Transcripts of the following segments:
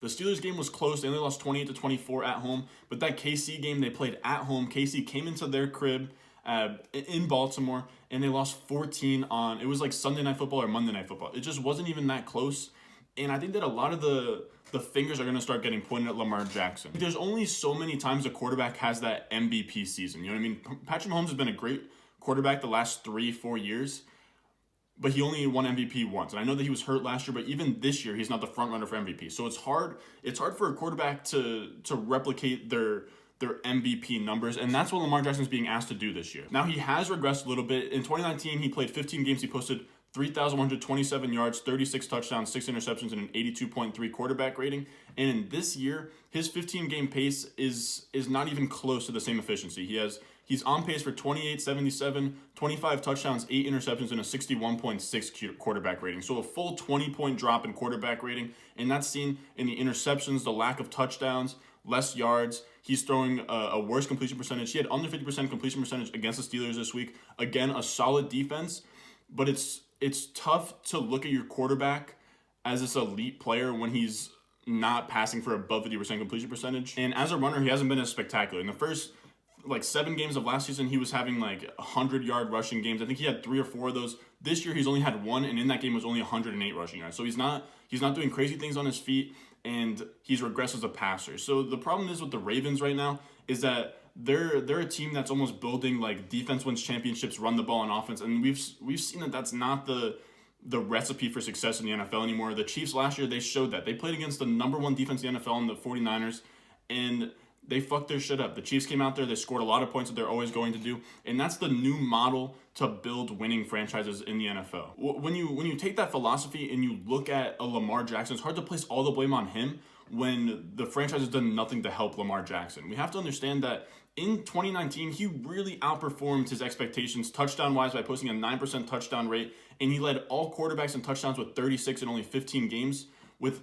The Steelers game was close. They only lost 28-24 at home. But that KC game they played at home. KC came into their crib in Baltimore, and they lost 14 on, it was like Sunday Night Football or Monday Night Football. It just wasn't even that close. And I think that a lot of the fingers are going to start getting pointed at Lamar Jackson. There's only so many times a quarterback has that MVP season. You know what I mean? Patrick Mahomes has been a great quarterback the last 3-4 years, but he only won MVP once. And I know that he was hurt last year, but even this year, he's not the front runner for MVP. So it's hard for a quarterback to replicate their MVP numbers, and that's what Lamar Jackson is being asked to do this year. Now, he has regressed a little bit. In 2019, he played 15 games. He posted 3,127 yards, 36 touchdowns, 6 interceptions, and an 82.3 quarterback rating. And in this year, his 15-game pace is not even close to the same efficiency. He's on pace for 28-77, 25 touchdowns, 8 interceptions, and a 61.6 quarterback rating. So a full 20-point drop in quarterback rating, and that's seen in the interceptions, the lack of touchdowns, less yards. He's throwing a worse completion percentage. He had under 50% completion percentage against the Steelers this week. Again, a solid defense, but it's tough to look at your quarterback as this elite player when he's not passing for above 50% completion percentage. And as a runner, he hasn't been as spectacular. In the first 7 games of last season, he was having 100-yard rushing games. I think he had 3 or 4 of those. This year, he's only had 1, and in that game was only 108 rushing yards. So he's not doing crazy things on his feet, and he's regressed as a passer. So the problem is with the Ravens right now is that they're a team that's almost building defense wins championships, run the ball on offense, and we've seen that that's not the recipe for success in the NFL anymore. The Chiefs last year, they showed that. They played against the number 1 defense in the NFL in the 49ers, and they fucked their shit up. The Chiefs came out there, they scored a lot of points that they're always going to do, and that's the new model to build winning franchises in the NFL. When you take that philosophy and you look at a Lamar Jackson, it's hard to place all the blame on him when the franchise has done nothing to help Lamar Jackson. We have to understand that in 2019, he really outperformed his expectations touchdown-wise by posting a 9% touchdown rate, and he led all quarterbacks in touchdowns with 36 in only 15 games with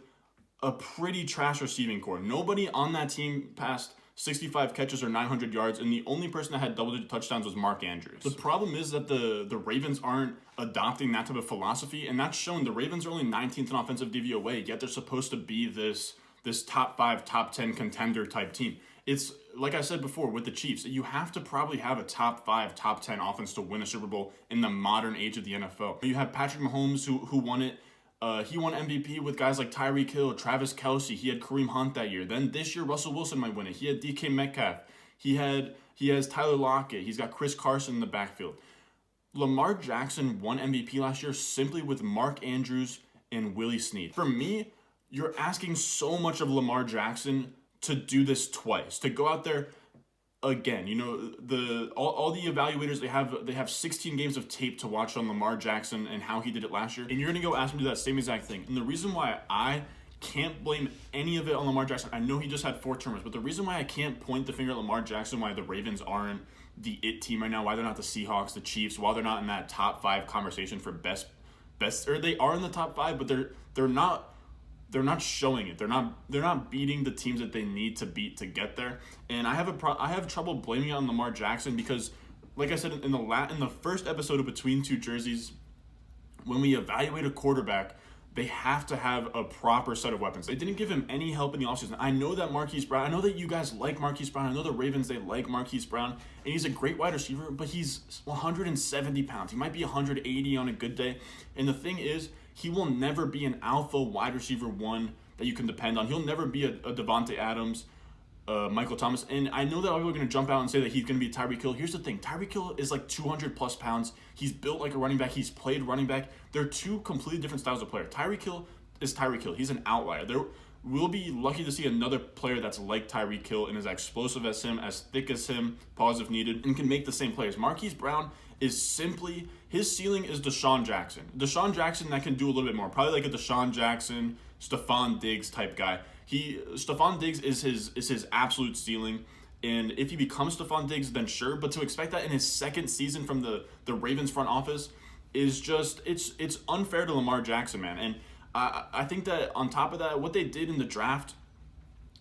a pretty trash receiving core. Nobody on that team passed 65 catches or 900 yards, and the only person that had double-digit touchdowns was Mark Andrews. The problem is that the Ravens aren't adopting that type of philosophy, and that's shown. The Ravens are only 19th in offensive DVOA, yet they're supposed to be this top 5, top 10 contender type team. It's like I said before with the Chiefs, you have to probably have a top 5, top 10 offense to win a Super Bowl in the modern age of the NFL. You have Patrick Mahomes who won it. He won MVP with guys like Tyreek Hill, Travis Kelce. He had Kareem Hunt that year. Then this year, Russell Wilson might win it. He had DK Metcalf. He has Tyler Lockett. He's got Chris Carson in the backfield. Lamar Jackson won MVP last year simply with Mark Andrews and Willie Snead. For me, you're asking so much of Lamar Jackson to do this twice, to go out there again. All the evaluators, they have 16 games of tape to watch on Lamar Jackson and how he did it last year, and you're gonna go ask him to do that same exact thing. And the reason why I can't blame any of it on Lamar Jackson, I know he just had 4 turnovers, but the reason why I can't point the finger at Lamar Jackson, why the Ravens aren't the it team right now, why they're not the Seahawks, the Chiefs, why they're not in that top 5 conversation for best, or they are in the top 5, but they're not showing it. They're not beating the teams that they need to beat to get there. And I have trouble blaming it on Lamar Jackson because, like I said in the first episode of Between Two Jerseys, when we evaluate a quarterback, they have to have a proper set of weapons. They didn't give him any help in the offseason. I know that Marquise Brown, I know that you guys like Marquise Brown. I know the Ravens, they like Marquise Brown. And he's a great wide receiver, but he's 170 pounds. He might be 180 on a good day. And the thing is, he will never be an alpha wide receiver 1 that you can depend on. He'll never be a Devontae Adams, Michael Thomas. And I know that people are going to jump out and say that he's going to be Tyreek Hill. Here's the thing. Tyreek Hill is 200-plus pounds. He's built like a running back. He's played running back. They're 2 completely different styles of player. Tyreek Hill is Tyreek Hill. He's an outlier. We'll be lucky to see another player that's like Tyreek Hill and as explosive as him, as thick as him, pause if needed, and can make the same plays. Marquise Brown is simply, his ceiling is Deshaun Jackson. Deshaun Jackson that can do a little bit more. Probably like a Deshaun Jackson, Stephon Diggs type guy. Stephon Diggs is his absolute ceiling. And if he becomes Stephon Diggs, then sure. But to expect that in his second season from the Ravens front office is just, it's unfair to Lamar Jackson, man. And I think that on top of that, what they did in the draft,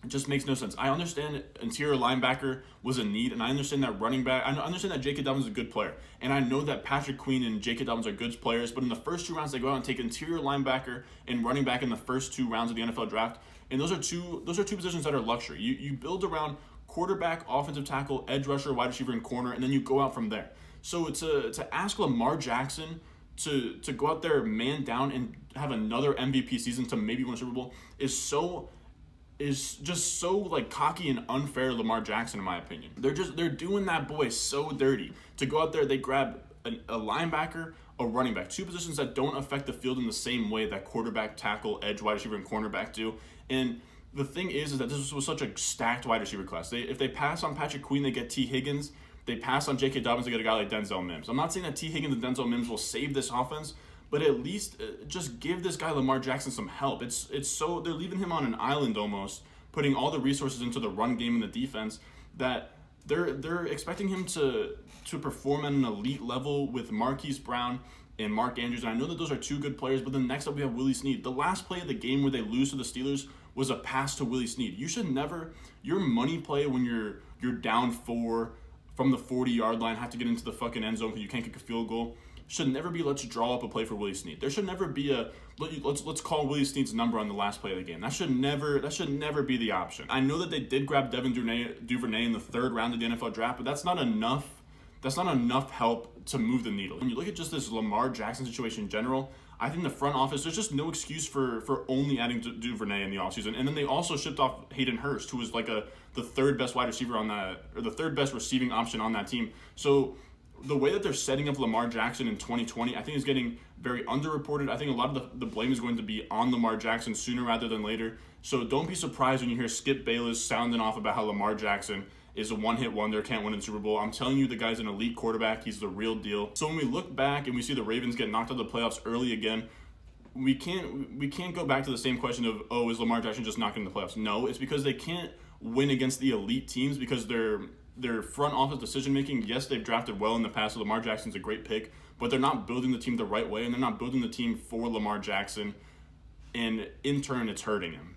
it just makes no sense. I understand interior linebacker was a need, and I understand that running back. I understand that J.K. Dobbins is a good player, and I know that Patrick Queen and J.K. Dobbins are good players. But in the first 2 rounds, they go out and take interior linebacker and running back in the first 2 rounds of the NFL draft. And those are two positions that are luxury. You build around quarterback, offensive tackle, edge rusher, wide receiver, and corner, and then you go out from there. So to ask Lamar Jackson to go out there man down and have another MVP season to maybe win a Super Bowl is just so like cocky and unfair to Lamar Jackson, in my opinion. They're doing that boy so dirty. To go out there, they grab a linebacker, a running back, two positions that don't affect the field in the same way that quarterback, tackle, edge, wide receiver, and cornerback do. And the thing is that this was such a stacked wide receiver class. If they pass on Patrick Queen, they get T. Higgins. They pass on J.K. Dobbins, they get a guy like Denzel Mims. I'm not saying that T. Higgins and Denzel Mims will save this offense, but at least just give this guy Lamar Jackson some help. It's so they're leaving him on an island almost, putting all the resources into the run game and the defense that they're expecting him to perform at an elite level with Marquise Brown and Mark Andrews. And I know that those are two good players, but then next up we have Willie Snead. The last play of the game where they lose to the Steelers was a pass to Willie Snead. You should never, your money play when you're down 4 from the 40-yard line, have to get into the fucking end zone because you can't kick a field goal, should never be let's draw up a play for Willie Snead. There should never be let's call Willie Snead's number on the last play of the game. That should never be the option. I know that they did grab Devin Duvernay in the 3rd round of the NFL draft, but that's not enough. That's not enough help to move the needle. When you look at just this Lamar Jackson situation in general, I think the front office, there's just no excuse for only adding Duvernay in the offseason. And then they also shipped off Hayden Hurst, who was like the 3rd best wide receiver on that, or the 3rd best receiving option on that team. So the way that they're setting up Lamar Jackson in 2020, I think is getting very underreported. I think a lot of the blame is going to be on Lamar Jackson sooner rather than later. So don't be surprised when you hear Skip Bayless sounding off about how Lamar Jackson is a one-hit wonder, can't win in the Super Bowl. I'm telling you, the guy's an elite quarterback. He's the real deal. So when we look back and we see the Ravens get knocked out of the playoffs early again, we can't go back to the same question of, oh, is Lamar Jackson just not getting the playoffs? No, it's because they can't win against the elite teams because their front office decision making. Yes, they've drafted well in the past. So Lamar Jackson's a great pick, but they're not building the team the right way, and they're not building the team for Lamar Jackson, and in turn, it's hurting him.